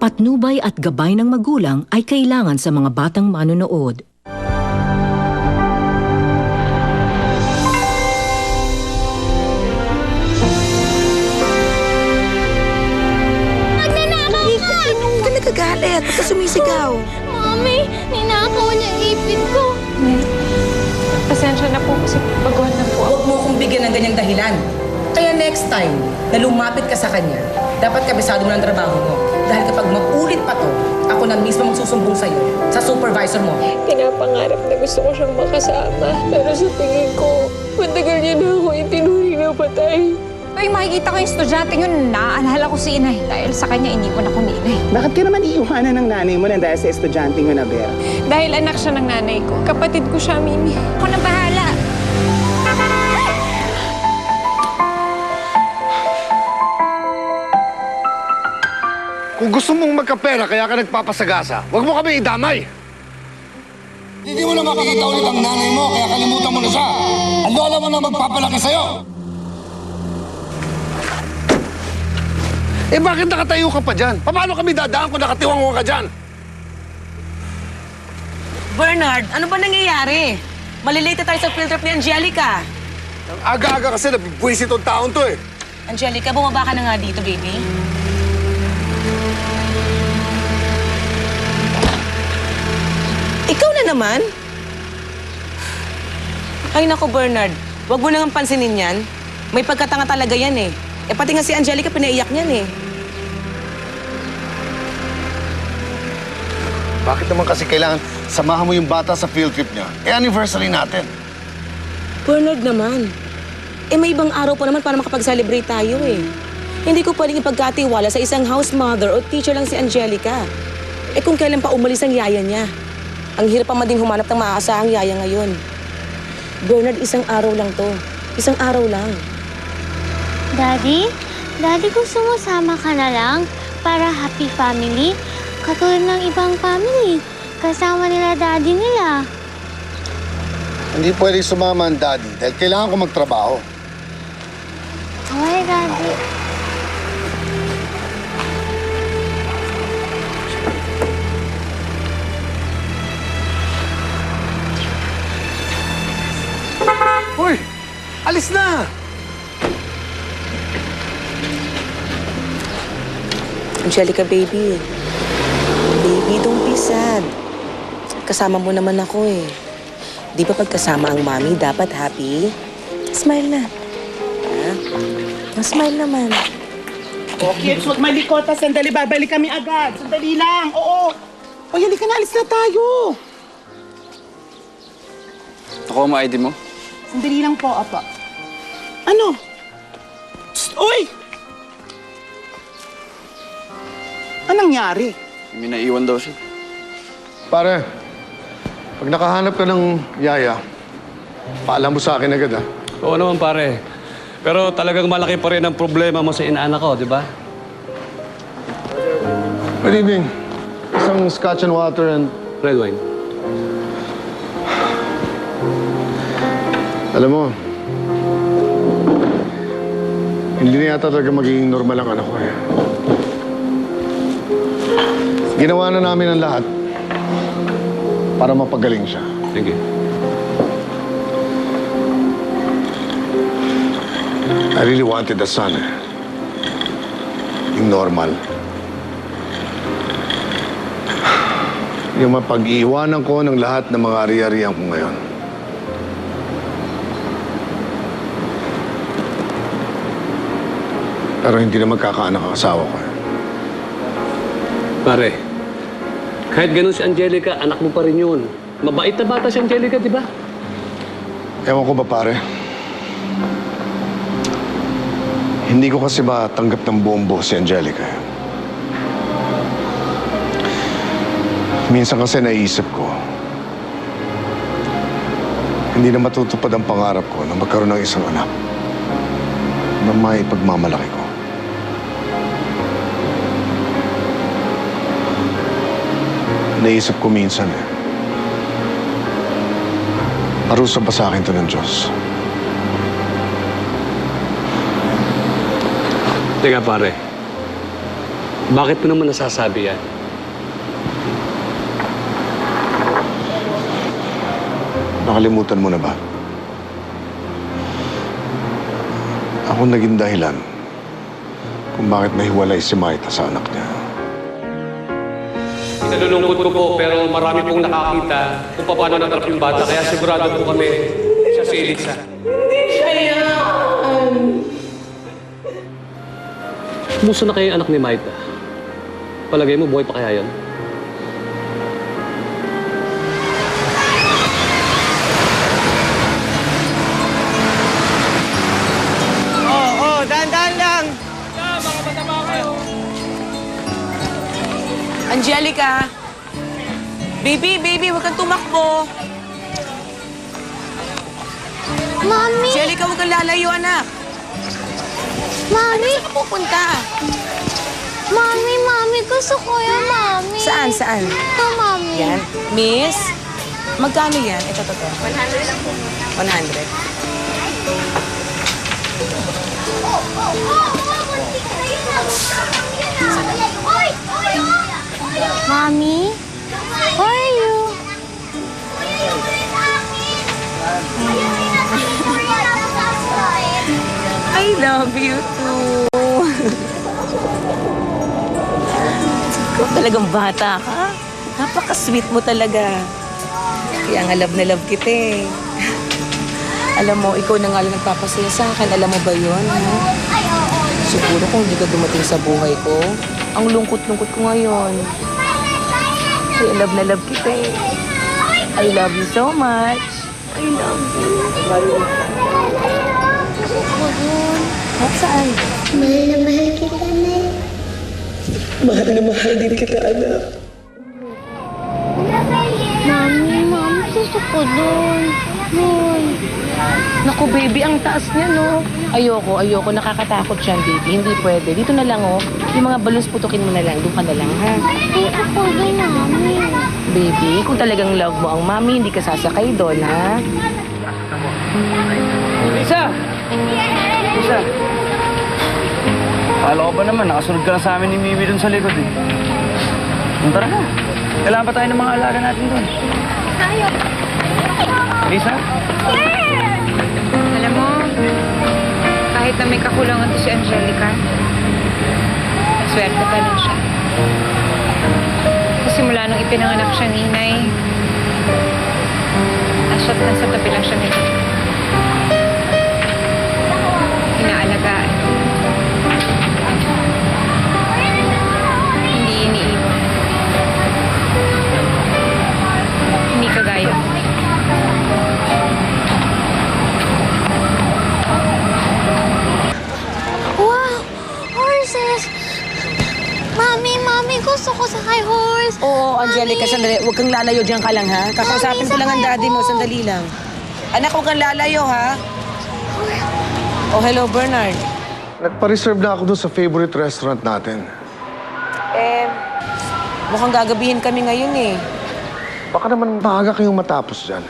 patnubay at gabay ng magulang ay kailangan sa mga batang manonood. Nagagalit, ba't ka sumisigaw? Mami, ninakaw niya ang ipin ko. Pasensya na po kasi baguhan na po ako. Huwag mo akong bigyan ng ganyang dahilan. Kaya next time na lumapit ka sa kanya, dapat kabisado mo ng trabaho mo. Dahil kapag mag-ulit pa to, ako na mismo magsusumbong sa'yo, sa supervisor mo. Pinapangarap na gusto ko siyang makasama. Pero sa tingin ko, matagal niya na ako itinuring na patay. Ay, makikita ko yung estudyante yun, naaalala ko si inay. Dahil sa kanya, iniwan ako ni inay. Bakit ka naman iiwanan ng nanay mo na dahil sa estudyante mo na, Ber? Dahil anak siya ng nanay ko. Kapatid ko siya, Mimi. Ako na bahala. Kung gusto mong magkapera kaya ka nagpapasagasa, huwag mo kami idamay. Hindi mo na makikita ulit ang nanay mo, kaya kalimutan mo na siya. Ang lola mo na magpapalaki sa'yo. Eh bakit nakatayo ka pa dyan? Paano kami dadaan kung nakatiwang ka dyan? Bernard, ano ba nangyayari? Malilate tayo sa field trip ni Angelica. Ang aga-aga kasi nabibwisit ang taon to eh. Angelica, bumaba ka na nga dito, baby. Ikaw na naman? Ay nako, Bernard. Huwag mo nang pansinin yan. May pagkatanga talaga yan eh. Eh pati nga si Angelica pinaiyak niyan eh. Bakit naman kasi kailangan samahan mo yung bata sa field trip niya? Eh anniversary natin. Bernard naman. Eh may ibang araw pa naman para makapag-celebrate tayo eh. Hindi ko pwedeng ipagkatiwala sa isang house mother o teacher lang si Angelica. Eh kung kailan pa umalis ang yaya niya. Ang hirap pa mading humanap ng maaasahang yaya ngayon. Bernard, isang araw lang to. Isang araw lang. Daddy? Daddy, gusto mo sama ka na lang para happy family? Katulad ng ibang family. Kasama nila daddy nila. Hindi pwede sumama ang daddy dahil kailangan ko magtrabaho. Why, daddy? Hoy! Alis na! Angelica, baby. Baby, don't be sad. Kasama mo naman ako eh. Di ba pagkasama ang mami, dapat happy? Smile na. Ha? Smile naman. Okay, huwag malikota. Sandali, babalik kami agad. Sandali lang. Oo. O, halika na. Alis na tayo. Ako ang ID mo? Sandali lang po, apa. Ano? Psst, uy! Anong nangyari? May naiwan daw siya. Pare, pag nakahanap ka ng yaya, paalam mo sa akin agad ah. Oo naman, pare. Pero talagang malaki pa rin ang problema mo sa inaanak ko, di ba? Good evening. Isang scotch and water and... Red wine. Alam mo, hindi na yata talaga magiging normal ang anak ko eh. Ginawa na namin ang lahat para mapagaling siya. Sige. I really wanted a son eh. Yung normal. Yung mapag-iiwanan ko ng lahat ng mga ari-arian ko ngayon. Pero hindi na magkakaanak ang asawa ko eh. Pare, kahit ganun si Angelica, anak mo pa rin yun. Mabait na bata si Angelica, di ba? Ewan ko ba, pare? Hindi ko kasi matanggap ng buong buo si Angelica. Minsan kasi naisip ko, hindi na matutupad ang pangarap ko na magkaroon ng isang anak na may pagmamalaki ko. Naisip ko minsan eh, parusa ba sa akin to ng Diyos? Teka, pare. Bakit mo naman nasasabi yan? Nakalimutan mo na ba? Ako naging dahilan kung bakit nahiwalay si Maita sa anak niya. Inalulungkot ko po, pero marami pong nakakita kung paano natrap yung bata. Kaya sigurado po kami siya si Elisa. Kumusta na kayo yung anak ni Maita? Palagay mo, buhay pa kaya yan? Dahan-dahan lang. Angelica! Baby, huwag kang tumakbo. Mami! Angelica, huwag kang lalayo, anak. Mami! Saan ka pupunta? Mami! Gusto ko yan, Mami! Saan? Ito, Mami. Yan. Miss, magkano yan? Ito. 100 lang po. 100. Mommy? Where are you? I love you too. Ikaw talagang bata ka. Napaka-sweet mo talaga. Kaya nga love na love kita eh. Alam mo, ikaw na nga lang nagpapasaya sa akin. Alam mo ba yun? Ha? Siguro kung hindi ka dumating sa buhay ko, ang lungkot-lungkot ko ngayon. Kaya love na love kita eh. I love you so much. I love you. At saan? Mahal na mahal kita, Nay. Mahal na mahal din kita, anak. Mami, gusto ko doon. Naku, baby, ang taas niya, no? Ayoko. Nakakatakot siyan, baby. Hindi pwede. Dito na lang, oh. Yung mga balloons, putukin mo na lang. Doon ka na lang, ha? Gusto ko doon, Mami. Baby, kung talagang love mo ang mami, hindi ka sasakay doon, ha? Lisa! Akala ko ba naman, nakasunod ka lang sa amin ni Mimi dun sa likod eh. Tara na. Kailangan pa tayo ng mga alaga natin dun. Tayo. Lisa? Alam mo, kahit na may kakulangan to si Angelica, swerte pa rin siya. Kasi mula nung ipinanganak siya ni Inay, nasa tabi lang siya nito. Inaalagaan. Hindi iniiwan. Hindi kagaya mo. Wow! Horses! Mami, gusto ko sakay horse. Oo, Angelica, sandali. Huwag kang lalayo dyan ka lang, ha? Kakausapin ko lang ang daddy mo. Sandali lang. Anak, huwag kang lalayo, ha? Oh, hello, Bernard. Nagpa-reserve na ako doon sa favorite restaurant natin. Mukhang gagabihin kami ngayon, eh. Baka naman maaga kayong matapos dyan.